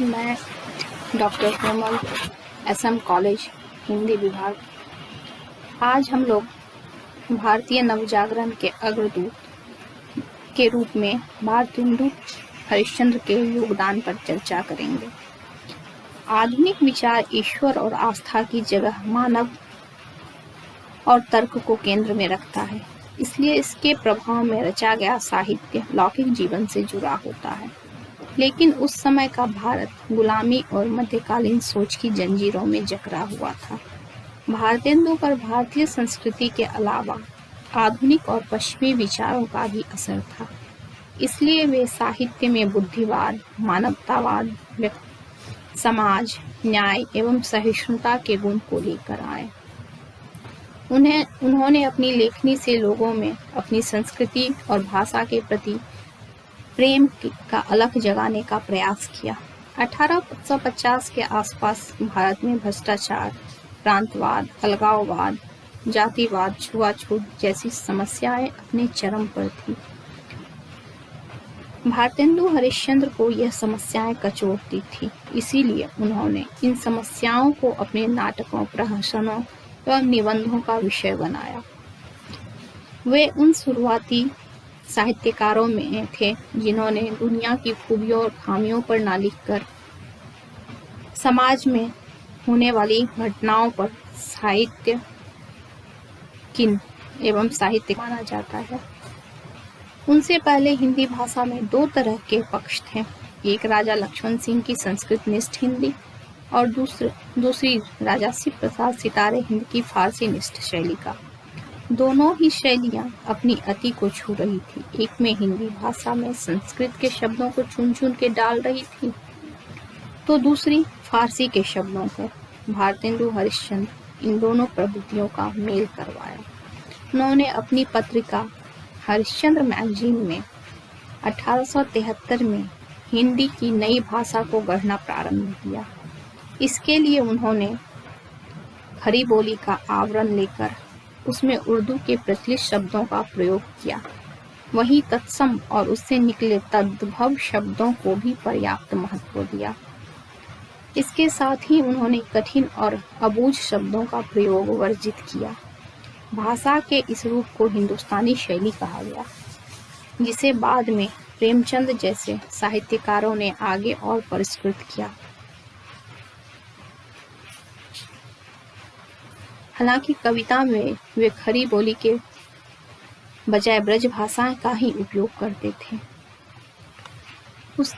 मैं डॉक्टर कोमल, SM college, Hindi विभाग। आज हम लोग भारतीय नवजागरण के अग्रदूत के रूप में भारतेंदु हरिश्चंद्र के योगदान पर चर्चा करेंगे। आधुनिक विचार ईश्वर और आस्था की जगह मानव और तर्क को केंद्र में रखता है, इसलिए इसके प्रभाव में रचा गया साहित्य लौकिक जीवन से जुड़ा होता है। लेकिन उस समय का भारत गुलामी और मध्यकालीन सोच की जंजीरों में जकड़ा हुआ था। भारतेंदु पर भारतीय संस्कृति के अलावा आधुनिक और पश्चिमी विचारों का भी असर था, इसलिए वे साहित्य में बुद्धिवाद, मानवतावाद, समाज, न्याय एवं सहिष्णुता के गुण को लेकर आए। उन्होंने अपनी लेखनी से लोगों में अपनी संस्कृति और भाषा के प्रति प्रेम का अलख जगाने का प्रयास किया। 1850 के आसपास भारत में भ्रष्टाचार, प्रांतवाद, अलगाववाद, जातिवाद, छुआछूत जैसी समस्याएं अपने चरम पर थी। भारतेंदु हरिश्चंद्र को यह समस्याएं कचोटती थी, इसीलिए उन्होंने इन समस्याओं को अपने नाटकों, प्रहसनों एवं निबंधों का विषय बनाया। वे उन शुरुआती साहित्यकारों में थे जिन्होंने दुनिया की खूबियों और खामियों पर ना लिखकर समाज में होने वाली घटनाओं पर साहित्य एवं साहित्य माना जाता है। उनसे पहले हिंदी भाषा में दो तरह के पक्ष थे, एक राजा लक्ष्मण सिंह की संस्कृत निष्ठ हिंदी और दूसरी राजा शिव प्रसाद सितारे हिंद की फारसी निष्ठ शैली का। दोनों ही शैलियां अपनी अति को छू रही थी। एक में हिंदी भाषा में संस्कृत के शब्दों को चुन चुन के डाल रही थी, तो दूसरी फारसी के शब्दों को। भारतेंदु हरिश्चंद्र इन दोनों प्रवृत्तियों का मेल करवाया। उन्होंने अपनी पत्रिका हरिश्चंद्र मैगजीन में 1873 में हिंदी की नई भाषा को गढ़ना प्रारंभ किया। इसके लिए उन्होंने खड़ी बोली का आवरण लेकर उसमें उर्दू के प्रचलित शब्दों का प्रयोग किया। वहीं तत्सम और उससे निकले तद्भव शब्दों को भी पर्याप्त महत्व दिया। इसके साथ ही उन्होंने कठिन और अबूझ शब्दों का प्रयोग वर्जित किया। भाषा के इस रूप को हिंदुस्तानी शैली कहा गया, जिसे बाद में प्रेमचंद जैसे साहित्यकारों ने आगे और परिष्कृत किया। हालांकि कविता में वे खड़ी बोली के बजाय ब्रज भाषा का ही उपयोग करते थे। उस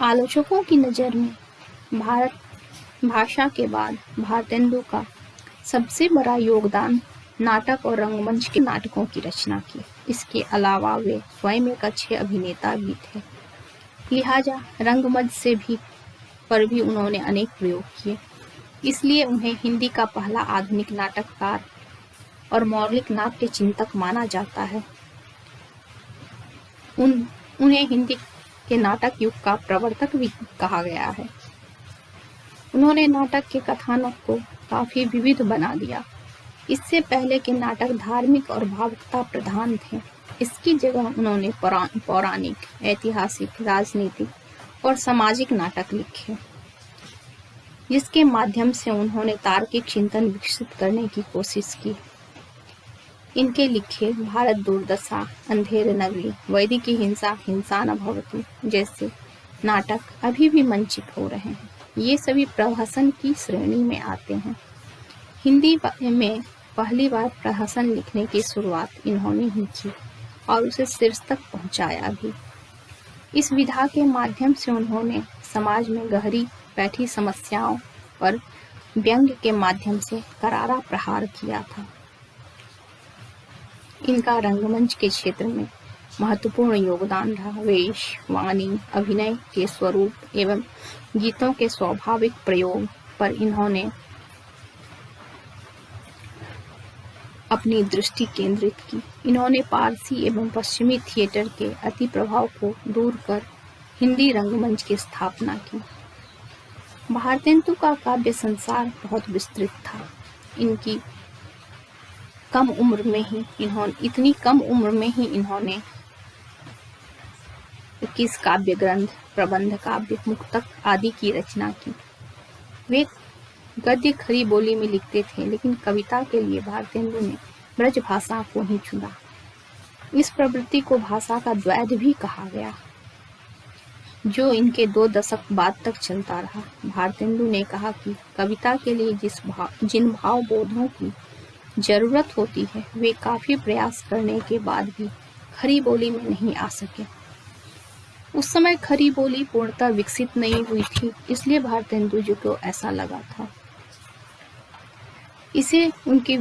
आलोचकों की नज़र में भारत भाषा के बाद भारतेंदु का सबसे बड़ा योगदान नाटक और रंगमंच के नाटकों की रचना की। इसके अलावा वे स्वयं एक अच्छे अभिनेता भी थे, लिहाजा रंगमंच से पर भी उन्होंने अनेक प्रयोग किए। इसलिए उन्हें हिंदी का पहला आधुनिक नाटककार और मौलिक नाट्य चिंतक माना जाता है। उन्हें हिंदी के नाटक युग का प्रवर्तक भी कहा गया है। उन्होंने नाटक के कथानक को काफी विविध बना दिया। इससे पहले के नाटक धार्मिक और भावुकता प्रधान थे। इसकी जगह उन्होंने पौराणिक, ऐतिहासिक, राजनीतिक और सामाजिक नाटक लिखे, जिसके माध्यम से उन्होंने तार्किक चिंतन विकसित करने की कोशिश की। इनके लिखे भारत दुर्दशा, अंधेर नगरी, वैदिकी हिंसा, हिंसा न भवतु जैसे नाटक अभी भी मंचित हो रहे हैं। ये सभी प्रहसन की श्रेणी में आते हैं। हिंदी में पहली बार प्रहसन लिखने की शुरुआत इन्होंने ही की और उसे शीर्ष तक पहुंचाया भी। इस विधा के माध्यम से उन्होंने समाज में गहरी बैठी समस्याओं पर व्यंग्य के माध्यम से करारा प्रहार किया था। इनका रंगमंच के क्षेत्र में महत्वपूर्ण योगदान रहा। वेश, वाणी, अभिनय के स्वरूप एवं गीतों के स्वाभाविक प्रयोग पर इन्होंने अपनी दृष्टि केंद्रित की। इन्होंने पारसी एवं पश्चिमी थिएटर के अति प्रभाव को दूर कर हिंदी रंगमंच की स्थापना की। भारतेंदु का काव्य संसार बहुत विस्तृत था। इतनी कम उम्र में ही इन्होंने 21 काव्य ग्रंथ, प्रबंध, काव्य, मुक्तक आदि की रचना की। वे गद्य खड़ी बोली में लिखते थे, लेकिन कविता के लिए भारतेंदु ने ब्रज भाषा को ही चुना। इस प्रवृत्ति को भाषा का द्वैध भी कहा गया, जो इनके 2 दशक बाद तक चलता रहा। भारतेंदु ने कहा कि कविता के लिए जिन भाव बोधों की जरूरत होती है, वे काफी प्रयास करने के बाद भी खड़ी बोली में नहीं आ सके। उस समय खड़ी बोली पूर्णतः विकसित नहीं हुई थी, इसलिए भारतेंदु जी को ऐसा लगा था। इसे उनकी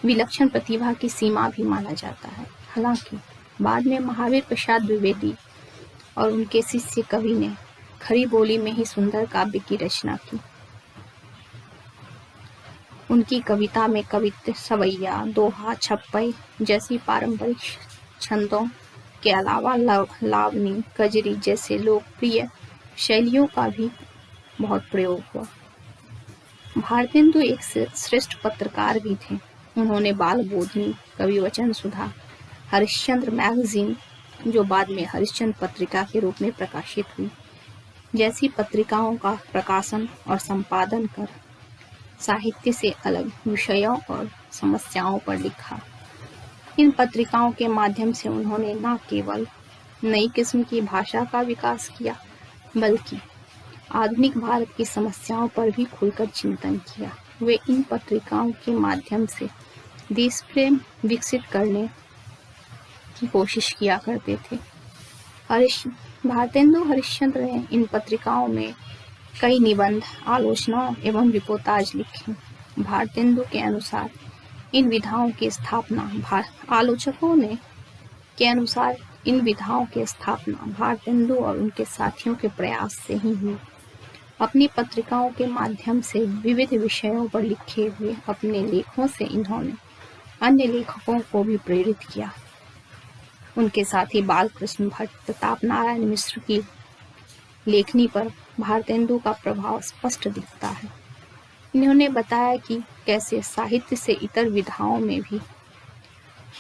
विलक्षण प्रतिभा की सीमा भी माना जाता है। हालांकि बाद में महावीर प्रसाद द्विवेदी और उनके शिष्य कवि ने खड़ी बोली में ही सुंदर काव्य की रचना की। उनकी कविता में कवित्व, सवैया, दोहा, छप्पई जैसी पारंपरिक छंदों के अलावा लावनी, कजरी जैसे लोकप्रिय शैलियों का भी बहुत प्रयोग हुआ। भारतेंदु एक श्रेष्ठ पत्रकार भी थे। उन्होंने बाल बोधनी, कविवचन सुधा, हरिश्चंद्र मैगजीन, जो बाद में हरिश्चंद्र पत्रिका के रूप में प्रकाशित हुई, जैसी पत्रिकाओं का प्रकाशन और संपादन कर साहित्य से अलग विषयों और समस्याओं पर लिखा। इन पत्रिकाओं के माध्यम से उन्होंने न केवल नई किस्म की भाषा का विकास किया, बल्कि आधुनिक भारत की समस्याओं पर भी खुलकर चिंतन किया। वे इन पत्रिकाओं के माध्यम से देश प्रेम विकसित करने की कोशिश किया करते थे। भारतेंदु हरिश्चंद्र ने इन पत्रिकाओं में कई निबंध, आलोचना एवं रिपोर्टाज लिखे। भारतेंदु के अनुसार इन विधाओं की स्थापना आलोचकों ने के अनुसार इन विधाओं की स्थापना भारतेंदु और उनके साथियों के प्रयास से ही हुई। अपनी पत्रिकाओं के माध्यम से विविध विषयों पर लिखे हुए अपने लेखों से इन्होंने अन्य लेखकों को भी प्रेरित किया। उनके साथी बालकृष्ण भट्ट, प्रताप नारायण मिश्र की लेखनी पर भारतेंदु का प्रभाव स्पष्ट दिखता है। इन्होंने बताया कि कैसे साहित्य से इतर विधाओं में भी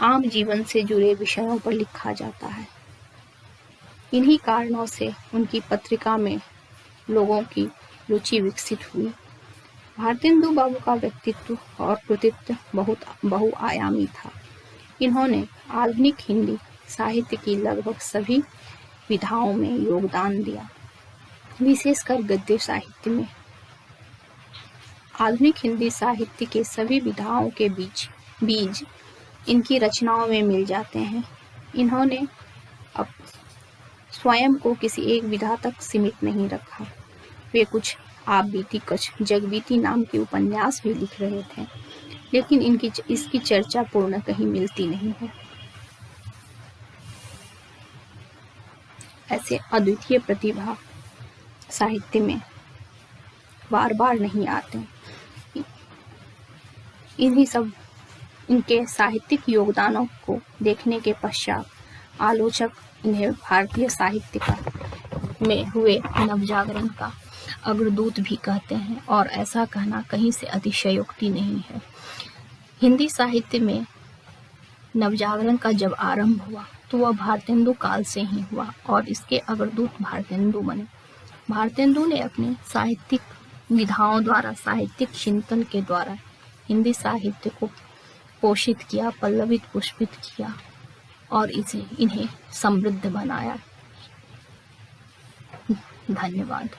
आम जीवन से जुड़े विषयों पर लिखा जाता है। इन्हीं कारणों से उनकी पत्रिका में लोगों की रुचि विकसित हुई। भारतेंदु बाबू का व्यक्तित्व और कृतित्व बहुत बहुआयामी था। इन्होंने आधुनिक हिंदी साहित्य की लगभग सभी विधाओं में योगदान दिया, विशेषकर गद्य साहित्य में। आधुनिक हिंदी साहित्य के सभी विधाओं के बीज इनकी रचनाओं में मिल जाते हैं। इन्होंने अब स्वयं को किसी एक विधा तक सीमित नहीं रखा। वे कुछ आप बीती, कुछ जगबीती नाम के उपन्यास भी लिख रहे थे, लेकिन इसकी चर्चा पूर्ण कहीं मिलती नहीं है। ऐसे अद्वितीय प्रतिभा साहित्य में बार बार नहीं आते। इनके साहित्यिक योगदानों को देखने के पश्चात आलोचक इन्हें भारतीय साहित्य में हुए नवजागरण का अग्रदूत भी कहते हैं, और ऐसा कहना कहीं से अतिशयोक्ति नहीं है। हिंदी साहित्य में नवजागरण का जब आरंभ हुआ तो वह भारतेंदु काल से ही हुआ और इसके अग्रदूत भारतेंदु बने। भारतेंदु ने अपने साहित्यिक विधाओं द्वारा, साहित्यिक चिंतन के द्वारा हिंदी साहित्य को पोषित किया, पल्लवित पुष्पित किया और इन्हें समृद्ध बनाया। धन्यवाद।